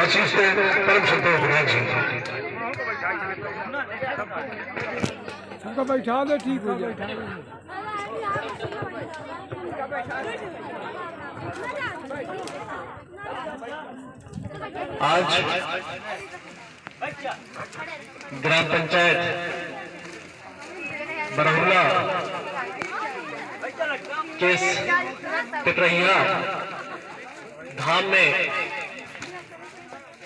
आशीष दे परम संतोष महाराज जी। उनको बैठा दे, ठीक हो जाए। आज ग्राम पंचायत बरहुला के पिपरहिया धाम में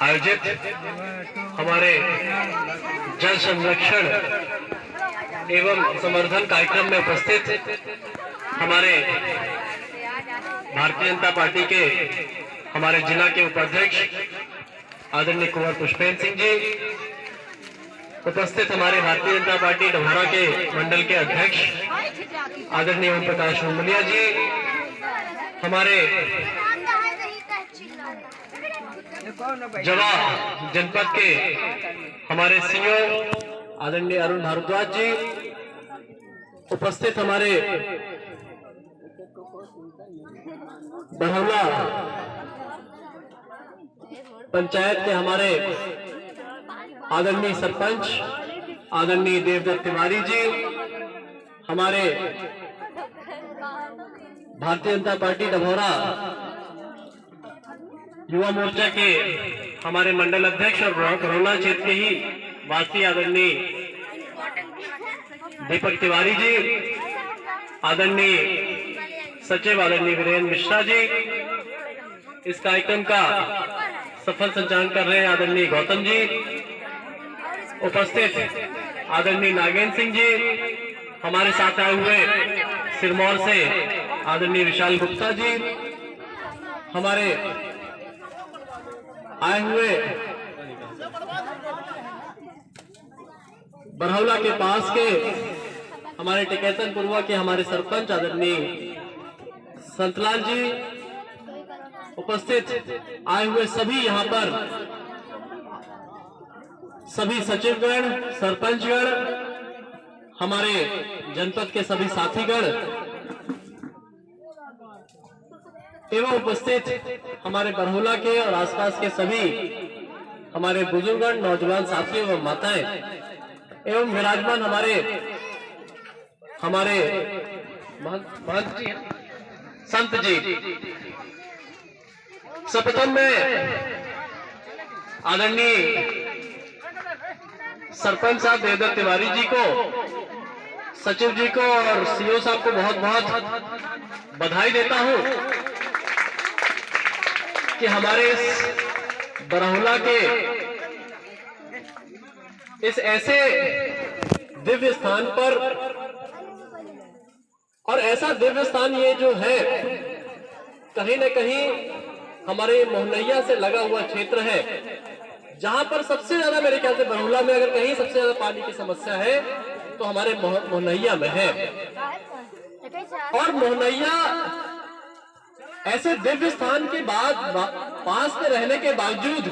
आयोजित हमारे जल संरक्षण एवं संवर्धन कार्यक्रम में उपस्थित हमारे भारतीय जनता पार्टी के हमारे जिला के उपाध्यक्ष आदरणीय कुंवर पुष्पेंद्र सिंह जी, उपस्थित हमारे भारतीय जनता पार्टी डभौरा के मंडल के अध्यक्ष आदरणीय ओम प्रकाश उमलिया जी, हमारे जवा जनपद के हमारे सीओ आदरणीय अरुण भारद्वाज जी, उपस्थित हमारे बरहुला पंचायत के हमारे आदरणीय सरपंच आदरणीय देवदत्त तिवारी जी, हमारे भारतीय जनता पार्टी डभौरा युवा मोर्चा के हमारे मंडल अध्यक्ष और बरहुला क्षेत्र के ही वासी आदरणीय दीपक तिवारी जी, आदरणीय सचिव आदरणीय वीरेंद्र मिश्रा जी, इस कार्यक्रम का सफल संचालन कर रहे हैं आदरणीय गौतम जी, उपस्थित आदरणीय नागेंद्र सिंह जी, हमारे साथ आए हुए सिरमौर से आदरणीय विशाल गुप्ता जी, हमारे आए हुए बरहुला के पास के हमारे टिकैतन पुरवा के हमारे सरपंच आदरणीय संतलाल जी, उपस्थित आए हुए सभी यहाँ पर सभी सचिवगण, सरपंचगण, हमारे जनपद के सभी साथीगण एवं उपस्थित हमारे बरहुला के और आसपास के सभी हमारे बुजुर्गगण, नौजवान साथी एवं माताएं एवं विराजमान हमारे महंत जी, संत जी, सर्वप्रथम में आदरणीय सरपंच साहब देवदत्त तिवारी जी को, सचिव जी को और सीओ साहब को बहुत बहुत बधाई देता हूं कि हमारे इस बरहुला के इस ऐसे दिव्य स्थान पर, और ऐसा दिव्य स्थान ये जो है कहीं न कहीं हमारे मोहनैया से लगा हुआ क्षेत्र है, जहां पर सबसे ज्यादा मेरे ख्याल से बरहुला में अगर कहीं सबसे ज्यादा पानी की समस्या है तो हमारे मोहनैया में है। और मोहनैया ऐसे दिव्य स्थान के बाद पास में रहने के बावजूद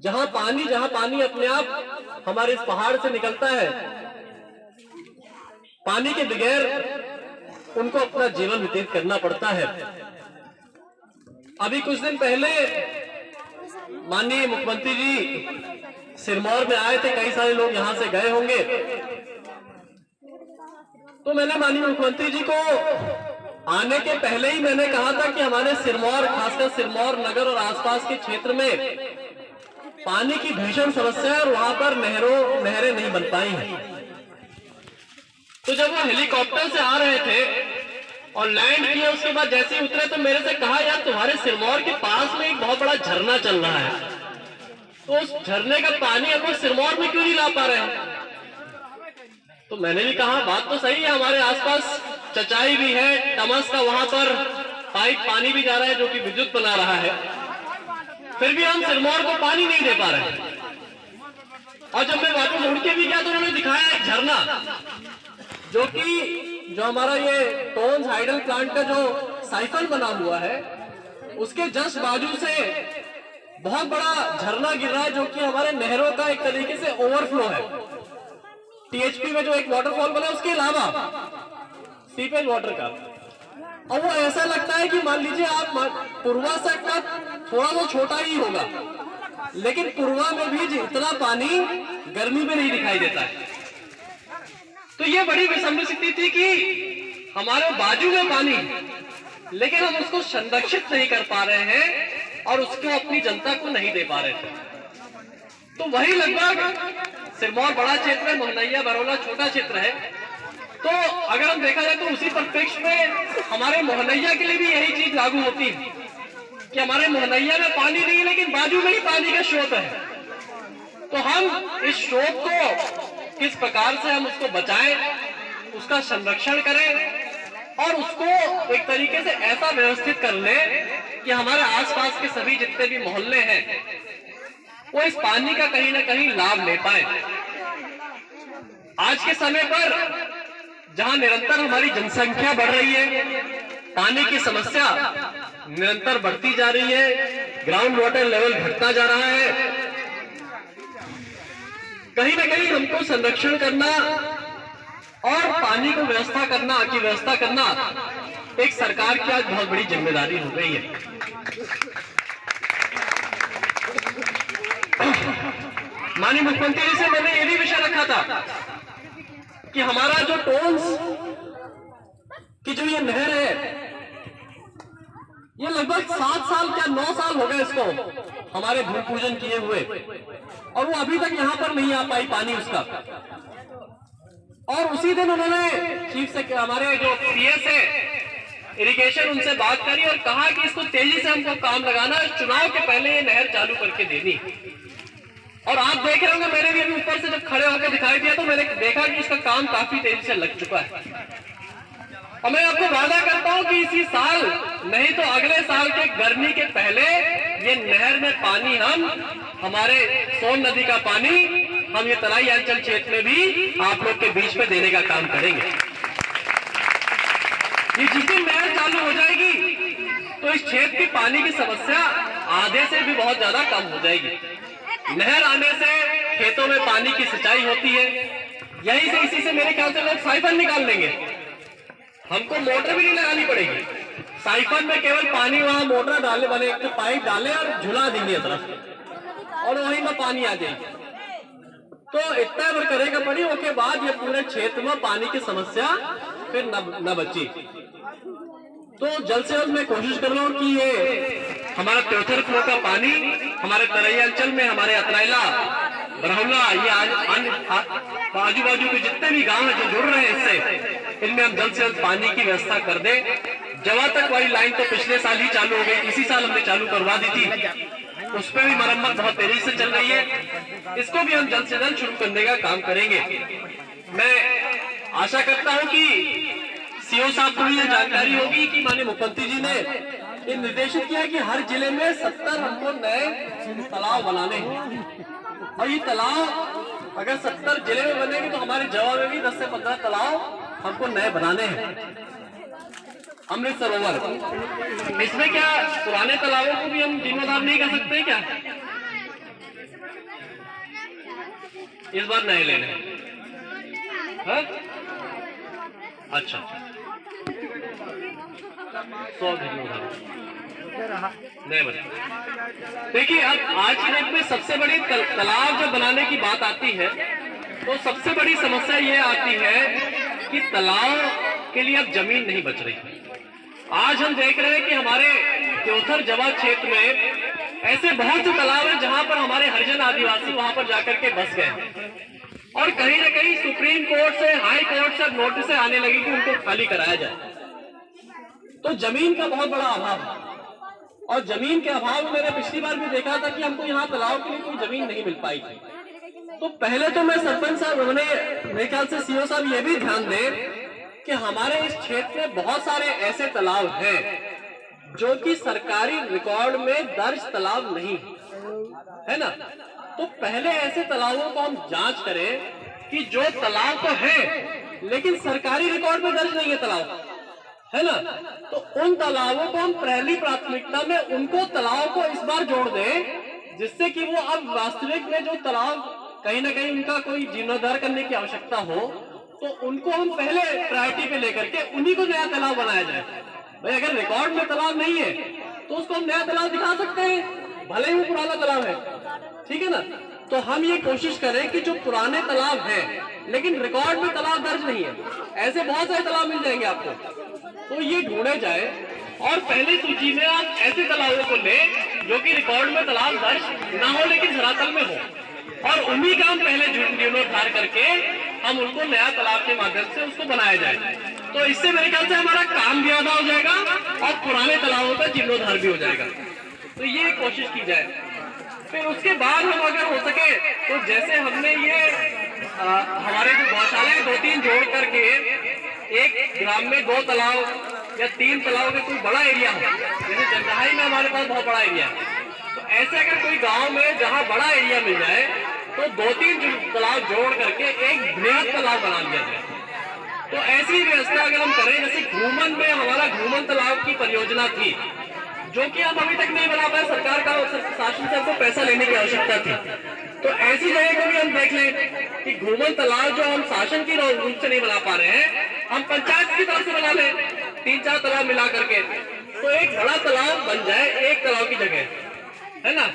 जहां पानी अपने आप हमारे इस पहाड़ से निकलता है, पानी के बगैर उनको अपना जीवन व्यतीत करना पड़ता है। अभी कुछ दिन पहले माननीय मुख्यमंत्री जी सिरमौर में आए थे, कई सारे लोग यहां से गए होंगे, तो मैंने माननीय मुख्यमंत्री जी को आने के पहले ही मैंने कहा था कि हमारे सिरमौर, खासकर सिरमौर नगर और आसपास के क्षेत्र में पानी की भीषण समस्या है और वहां पर नहरें नहीं बन पाई हैं। तो जब वो हेलीकॉप्टर से आ रहे थे और लैंड किए, उसके बाद जैसे ही उतरे तो मेरे से कहा, यार तुम्हारे सिरमौर के पास में एक बहुत बड़ा झरना चल रहा है, तो उस झरने का पानी हम लोग सिरमौर में क्यों नहीं ला पा रहे हैं? तो मैंने भी कहा बात तो सही है, हमारे आसपास चचाई भी है, तमस का वहां पर पाइप पानी भी जा रहा है जो कि विद्युत बना रहा है, फिर भी हम सिरमौर को पानी नहीं दे पा रहे हैं। और जब मैं वापस उड़ के भी गया तो उन्होंने दिखाया एक झरना जो हमारा ये टोन्स हाइडल प्लांट का जो साइकिल बना हुआ है उसके जस्ट बाजू से बहुत बड़ा झरना गिर रहा है, जो कि हमारे नहरों का एक तरीके से ओवरफ्लो है। टीएचपी में जो एक वाटरफॉल बना उसके अलावा सीपेज वाटर का, और वो ऐसा लगता है कि मान लीजिए आप पूर्वा से का थोड़ा तो छोटा ही होगा, लेकिन पूर्वा में भी इतना पानी गर्मी में नहीं दिखाई देता है। तो ये बड़ी विषम स्थिति थी कि हमारे बाजू में पानी, लेकिन हम उसको संरक्षित नहीं कर पा रहे हैं और उसको अपनी जनता को नहीं दे पा रहे थे। तो वही लगभग सिरमौर बड़ा क्षेत्र है, मोहनैया बरौला छोटा क्षेत्र है। तो अगर हम देखा जाए तो उसी परिप्रेक्ष्य में हमारे मोहनैया के लिए भी यही चीज लागू होती है कि हमारे मोहनैया में पानी नहीं, लेकिन बाजू में ही पानी का स्रोत है। तो हम इस स्रोत को किस प्रकार से हम उसको बचाएं, उसका संरक्षण करें और उसको एक तरीके से ऐसा व्यवस्थित कर लें कि हमारे आसपास के सभी जितने भी मोहल्ले हैं वो इस पानी का कहीं ना कहीं लाभ ले पाए। आज के समय पर जहां निरंतर हमारी जनसंख्या बढ़ रही है, पानी की समस्या निरंतर बढ़ती जा रही है, ग्राउंड वाटर लेवल घटता जा रहा है, कहीं ना कहीं हमको संरक्षण करना और पानी को व्यवस्था करना एक सरकार की आज बहुत बड़ी जिम्मेदारी हो गई है। माननीय मुख्यमंत्री जी से मैंने ये भी विषय रखा था कि हमारा जो टोल्स की जो ये नहर है, ये लगभग 7 साल क्या 9 साल हो गए इसको हमारे भूमि पूजन किए हुए, और वो अभी तक यहां पर नहीं आ पाई पानी उसका। और उसी दिन उन्होंने चीफ से हमारे जो सीएस है इरिगेशन, उनसे बात करी और कहा कि इसको तेजी से हमको काम लगाना, चुनाव के पहले ये नहर चालू करके देनी। और आप देख रहे होंगे, मैंने भी अभी ऊपर से जब खड़े होकर दिखाई दिया तो मैंने देखा कि इसका काम काफी तेजी से लग चुका है। और मैं आपको वादा करता हूं कि इसी साल नहीं तो अगले साल के गर्मी के पहले ये नहर में पानी हमारे सोन नदी का पानी हम ये तराई अंचल क्षेत्र में भी आप लोग के बीच में देने का काम करेंगे। ये जिस दिन नहर चालू हो जाएगी तो इस क्षेत्र की पानी की समस्या आधे से भी बहुत ज्यादा कम हो जाएगी। नहर आने से खेतों में पानी की सिंचाई होती है, यहीं से इसी से मेरे ख्याल से लोग साइफन निकाल लेंगे, हमको मोटर भी नहीं लगानी पड़ेगी। साइफन में केवल पानी वहां मोटर डाले बने, एक तो पाइप डाले और झुला देंगे तरफ और वहीं में पानी आ जाएगी। तो इतना अगर करेगा पड़ी, उसके बाद ये पूरे क्षेत्र में पानी की समस्या फिर न बची। तो जल्द से जल्द मैं कोशिश कर रहा हूँ कि ये हमारा त्योथर फ्लो का पानी हमारे तराई अंचल में, हमारे अतराइला, बरहौला, ये आजू बाजू के जितने भी गांव हैं जो जुड़ रहे हैं इससे, इनमें हम जल्द से जल्द पानी की व्यवस्था कर दें। जवा तक वाली लाइन तो पिछले साल ही चालू हो गई, इसी साल हमने चालू करवा दी थी, उस पर भी मरम्मत बहुत तेजी से चल रही है। इसको भी हम जल्द से जल्द शुरू करने का काम करेंगे। मैं आशा करता हूं कि सीओ साहब को ये जानकारी होगी कि माननीय मुख्यमंत्री जी ने ये निर्देशित किया कि हर जिले में 70 हमको नए तालाब बनाने हैं। और ये तालाब अगर 70 जिले में बनेंगे तो हमारे जवा में भी 10 से 15 तालाब हमको नए बनाने हैं। अमृत सरोवर, इसमें क्या पुराने तालाबों को भी हम जीर्णोद्धार नहीं कर सकते क्या? इस बार नए लेने हैं। अच्छा, 100 नहीं बने। देखिए, अब आज की डेट में सबसे बड़ी तालाब जब बनाने की बात आती है तो सबसे बड़ी समस्या ये आती है कि तालाब के लिए अब जमीन नहीं बच रही। आज हम देख रहे हैं कि हमारे त्योथर जवा क्षेत्र में ऐसे बहुत से तालाब हैं जहां पर हमारे हरिजन आदिवासी वहां पर जाकर के बस गए और कहीं ना कहीं सुप्रीम कोर्ट से, हाई कोर्ट से नोटिस आने लगी कि उनको खाली कराया जाए। तो जमीन का बहुत बड़ा अभाव है और जमीन के अभाव में मैंने पिछली बार भी देखा था कि हमको यहाँ तालाब के लिए कोई जमीन नहीं मिल पाई थी। तो पहले तो मैं सरपंच साहब, मेरे ख्याल से सीओ साहब ये भी ध्यान दें कि हमारे इस क्षेत्र में बहुत सारे ऐसे तालाब हैं जो कि सरकारी रिकॉर्ड में दर्ज तालाब नहीं है ना। तो पहले ऐसे तालाबों को हम जांच करें कि जो तालाब तो है लेकिन सरकारी रिकॉर्ड में दर्ज नहीं है तालाब, है ना। तो उन तालाबों को हम पहली प्राथमिकता में उनको तालाब को इस बार जोड़ दें, जिससे कि वो अब वास्तविक में जो तालाब कहीं ना कहीं उनका कोई जीर्णोद्धार करने की आवश्यकता हो तो उनको हम पहले प्रायोरिटी पे लेकर के उन्हीं को नया तालाब बनाया जाए। भाई अगर रिकॉर्ड में तालाब नहीं है तो उसको हम नया तालाब दिखा सकते हैं, भले ही वो पुराना तालाब है, ठीक है ना। तो हम ये कोशिश करें कि जो पुराने तालाब हैं लेकिन रिकॉर्ड में तालाब दर्ज नहीं है, ऐसे बहुत सारे तालाब मिल जाएंगे आपको, तो ये ढूंढे जाए और पहले सूची में आप ऐसे तालाबों को लें जो कि रिकॉर्ड में तालाब दर्ज ना हो लेकिन धरातल में हो, और उन्हीं का हम पहले जीर्णोद्धार करके हम उनको नया तालाब के माध्यम से उसको बनाया जाए। तो इससे मेरे ख्याल से हमारा काम भी आधा हो जाएगा और पुराने तालाबों का जीर्णोद्धार भी हो जाएगा। तो ये कोशिश की जाए। फिर उसके बाद हम अगर हो सके तो जैसे हमने ये हमारे जो गौशालाएं 2-3 जोड़ करके एक ग्राम में 2 तालाब या 3 तालाब का कोई बड़ा एरिया हो, जैसे जंजहाई में हमारे पास बहुत बड़ा एरिया है, तो ऐसे अगर कोई गांव में जहां बड़ा एरिया मिल जाए तो 2-3 तालाब जोड़ करके एक बृहद तालाब बना लिया जाए। तो ऐसी व्यवस्था अगर हम करें, जैसे घूमन में हमारा घूमन तालाब की परियोजना थी जो कि हम अभी तक नहीं बना पाए, सरकार का शासन से हमको पैसा लेने की आवश्यकता थी, तो ऐसी जगह को भी हम देख लें कि घूमन तालाब जो हम शासन की रूप से नहीं बना पा रहे हैं, हम पंचायत की तरफ से बना लें 3-4 तालाब मिला करके, तो एक बड़ा तालाब बन जाए एक तालाब की जगह, है ना।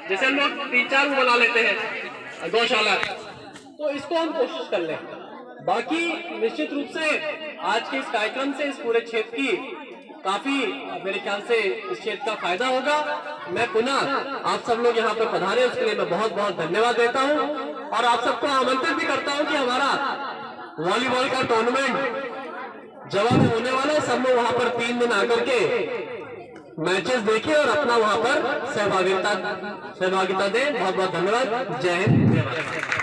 जैसे हम लोग 3-4 बना लेते हैं गौशाला, तो इसको हम कोशिश कर लें। बाकी निश्चित रूप से आज के इस कार्यक्रम से इस पूरे क्षेत्र की काफी मेरे ख्याल से इस क्षेत्र का फायदा होगा। मैं पुनः आप सब लोग यहाँ पर पधारे उसके लिए मैं बहुत बहुत धन्यवाद देता हूँ, और आप सबको आमंत्रित भी करता हूँ कि हमारा वॉलीबॉल का टूर्नामेंट जवा में होने वाला है, सब लोग वहाँ पर 3 दिन आकर के मैचेस देखें और अपना वहाँ पर सहभागिता दें। बहुत बहुत धन्यवाद। जय हिंद, जय भारत।